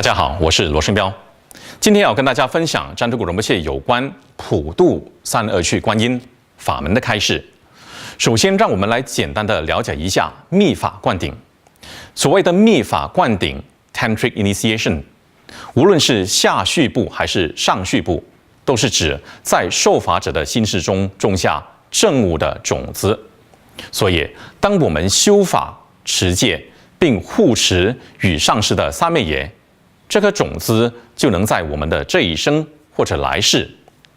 大家好，我是罗生彪。今天要跟大家分享占卜仁波切有关普度三恶趣观音法门的开示。首先，让我们来简单的了解一下密法灌顶。所谓的密法灌顶 （Tantric Initiation）， 无论是下序部还是上序部，都是指在受法者的心事中种下正悟的种子。所以，当我们修法、持戒，并护持与上师的三昧耶，这颗种子就能在我们的这一生或者来世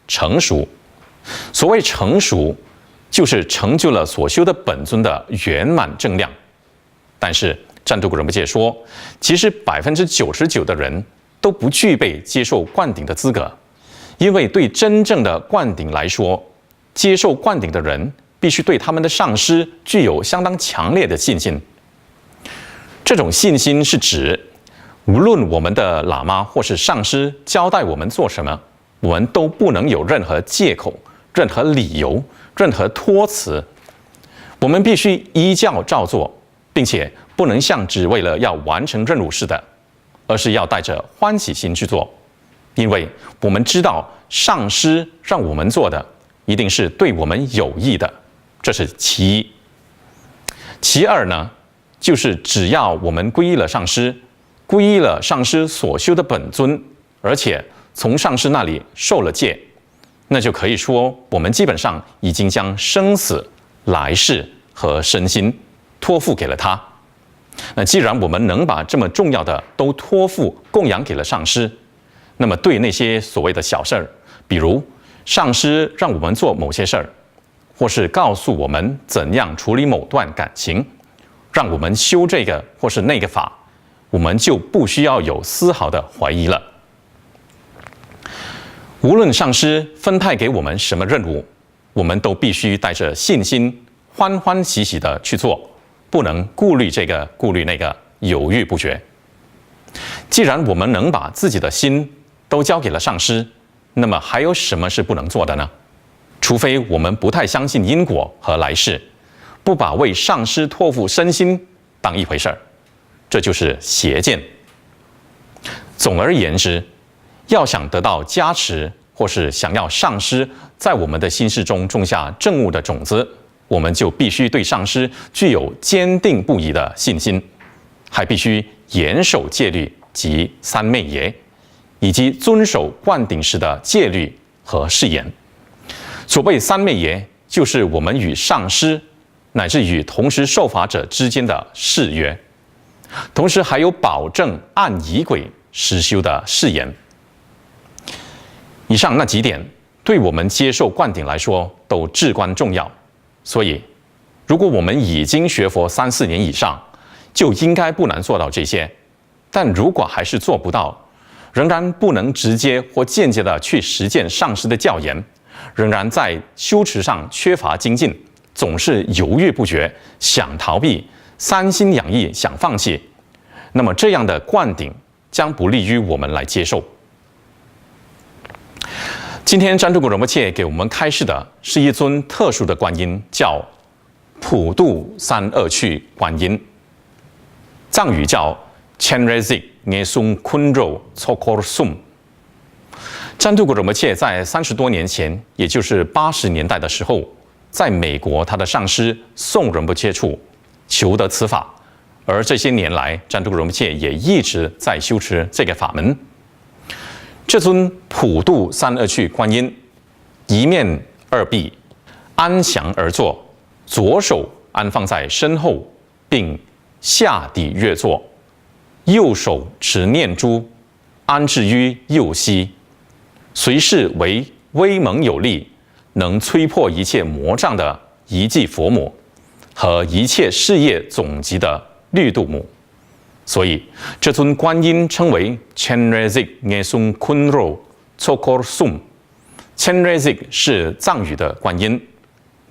成熟。所谓成熟，就是成就了所修的本尊的圆满正量。但是占卜仁波切说，其实99%的人都不具备接受灌顶的资格，因为对真正的灌顶来说，接受灌顶的人必须对他们的上师具有相当强烈的信心。这种信心是指，无论我们的喇嘛或是上师交代我们做什么，我们都不能有任何借口、任何理由、任何托辞。我们必须依教照做，并且不能像只为了要完成任务似的，而是要带着欢喜心去做，因为我们知道上师让我们做的一定是对我们有益的，这是其一。其二呢，就是只要我们皈依了上师，皈依了上师所修的本尊，而且从上师那里受了戒，那就可以说我们基本上已经将生死、来世和身心托付给了他。那既然我们能把这么重要的都托付供养给了上师，那么对那些所谓的小事儿，比如上师让我们做某些事儿，或是告诉我们怎样处理某段感情，让我们修这个或是那个法，我们就不需要有丝毫的怀疑了。无论上师分派给我们什么任务，我们都必须带着信心，欢欢喜喜的去做，不能顾虑这个顾虑那个，犹豫不决。既然我们能把自己的心都交给了上师，那么还有什么是不能做的呢？除非我们不太相信因果和来世，不把为上师托付身心当一回事儿，这就是邪见。总而言之，要想得到加持，或是想要上师在我们的心事中种下正悟的种子，我们就必须对上师具有坚定不移的信心，还必须严守戒律及三昧耶，以及遵守灌顶时的戒律和誓言。所谓三昧耶，就是我们与上师乃至与同时受法者之间的誓约，同时还有保证按仪轨实修的誓言。以上那几点对我们接受灌顶来说都至关重要，所以如果我们已经学佛3-4年以上，就应该不难做到这些。但如果还是做不到，仍然不能直接或间接的去实践上师的教言，仍然在修持上缺乏精进，总是犹豫不决，想逃避，三心两意想放弃，那么这样的灌顶将不利于我们来接受。今天占卜仁波切给我们开示的是一尊特殊的观音，叫普度三恶趣观音，藏语叫 Chenrezig Ngesung Kunro Tsokor Sum。占卜仁波切在30多年前，也就是80年代的时候，在美国他的上师宋仁波切处求得此法，而这些年来，占卜仁波切也一直在修持这个法门。这尊普度三恶趣观音，一面二臂安详而坐，左手安放在身后，并下抵月坐，右手持念珠安置于右膝，随侍为威猛有力，能摧破一切魔障的一迹佛母和一切事业总集的绿度母。所以这尊观音称为 Chenrezig Ngesung Kunro Tsokor Sum。 Chenrezig 是藏语的观音，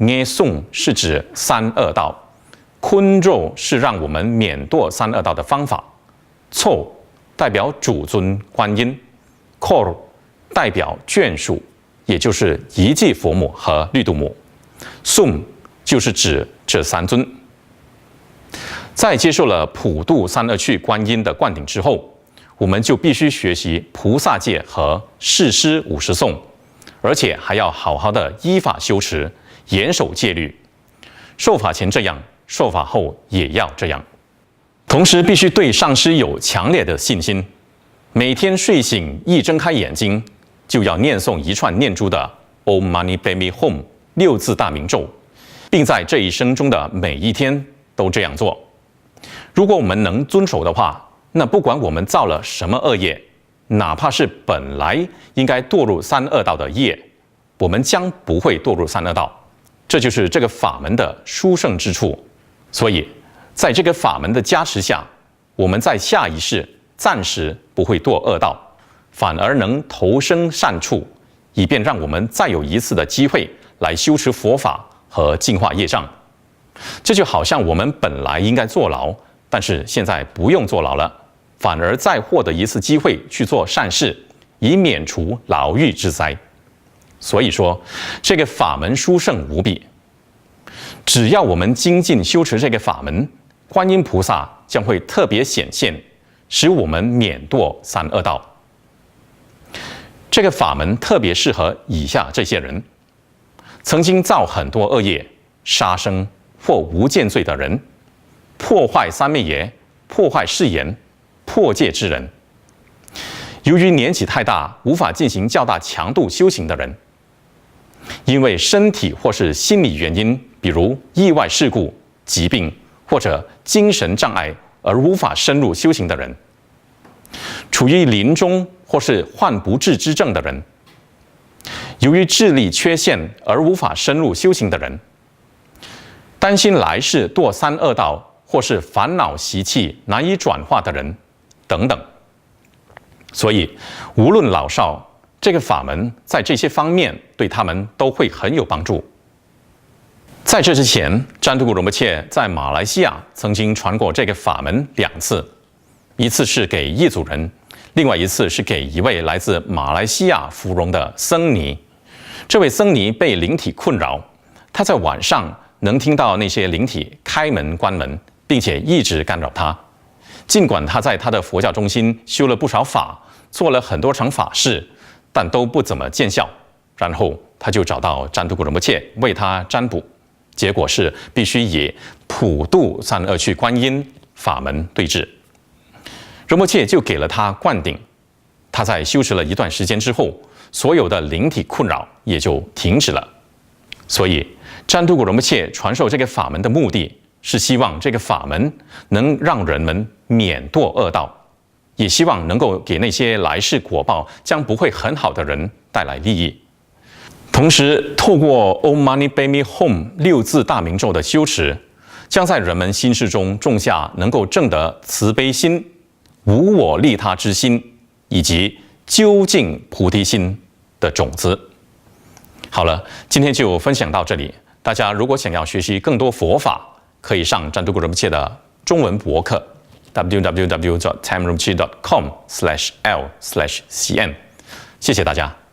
Ngesung 是指三恶道， Kunro 是让我们免堕三恶道的方法， Tso 代表主尊观音， Kor 代表眷属，也就是一迹佛母和绿度母， Sum 就是指这三尊。在接受了普度三恶趣观音的灌顶之后，我们就必须学习菩萨戒和誓师50颂，而且还要好好的依法修持，严守戒律。受法前这样，受法后也要这样。同时，必须对上师有强烈的信心。每天睡醒一睁开眼睛，就要念诵一串念珠的 Om Mani Padme Hum 6字大明咒，并在这一生中的每一天都这样做。如果我们能遵守的话，那不管我们造了什么恶业，哪怕是本来应该堕入三恶道的业，我们将不会堕入三恶道。这就是这个法门的殊胜之处。所以，在这个法门的加持下，我们在下一世暂时不会堕恶道，反而能投生善处，以便让我们再有一次的机会来修持佛法和净化业障。这就好像我们本来应该坐牢，但是现在不用坐牢了，反而再获得一次机会去做善事，以免除牢狱之灾。所以说，这个法门殊胜无比。只要我们精进修持这个法门，观音菩萨将会特别显现，使我们免堕三恶道。这个法门特别适合以下这些人：曾经造很多恶业、杀生或无间罪的人，破坏三昧耶、破坏誓言、破戒之人，由于年纪太大，无法进行较大强度修行的人，因为身体或是心理原因，比如意外事故、疾病或者精神障碍而无法深入修行的人，处于临终或是患不治之症的人，由于智力缺陷而无法深入修行的人，担心来世堕三恶道或是烦恼习气难以转化的人等等。所以无论老少，这个法门在这些方面对他们都会很有帮助。在这之前，占图古仁波切在马来西亚曾经传过这个法门2次，一次是给异族人，另外一次是给一位来自马来西亚芙蓉的僧尼。这位僧尼被灵体困扰，他在晚上能听到那些灵体开门关门，并且一直干扰他。尽管他在他的佛教中心修了不少法，做了很多场法事，但都不怎么见效。然后他就找到占图古仁波切为他占卜，结果是必须以普度三恶趣观音法门对治。仁波切就给了他灌顶，他在修持了一段时间之后，所有的灵体困扰也就停止了。所以占图古仁波切传授这个法门的目的是希望这个法门能让人们免堕恶道，也希望能够给那些来世果报将不会很好的人带来利益。同时，透过 Om Mani Padme Hum 6字大明咒的修持，将在人们心事中种下能够证得慈悲心、无我利他之心以及究竟菩提心的种子。好了，今天就分享到这里。大家如果想要学习更多佛法，可以上占图古仁波切的中文博客 www.tamrinpoche.com/l/cn。谢谢大家。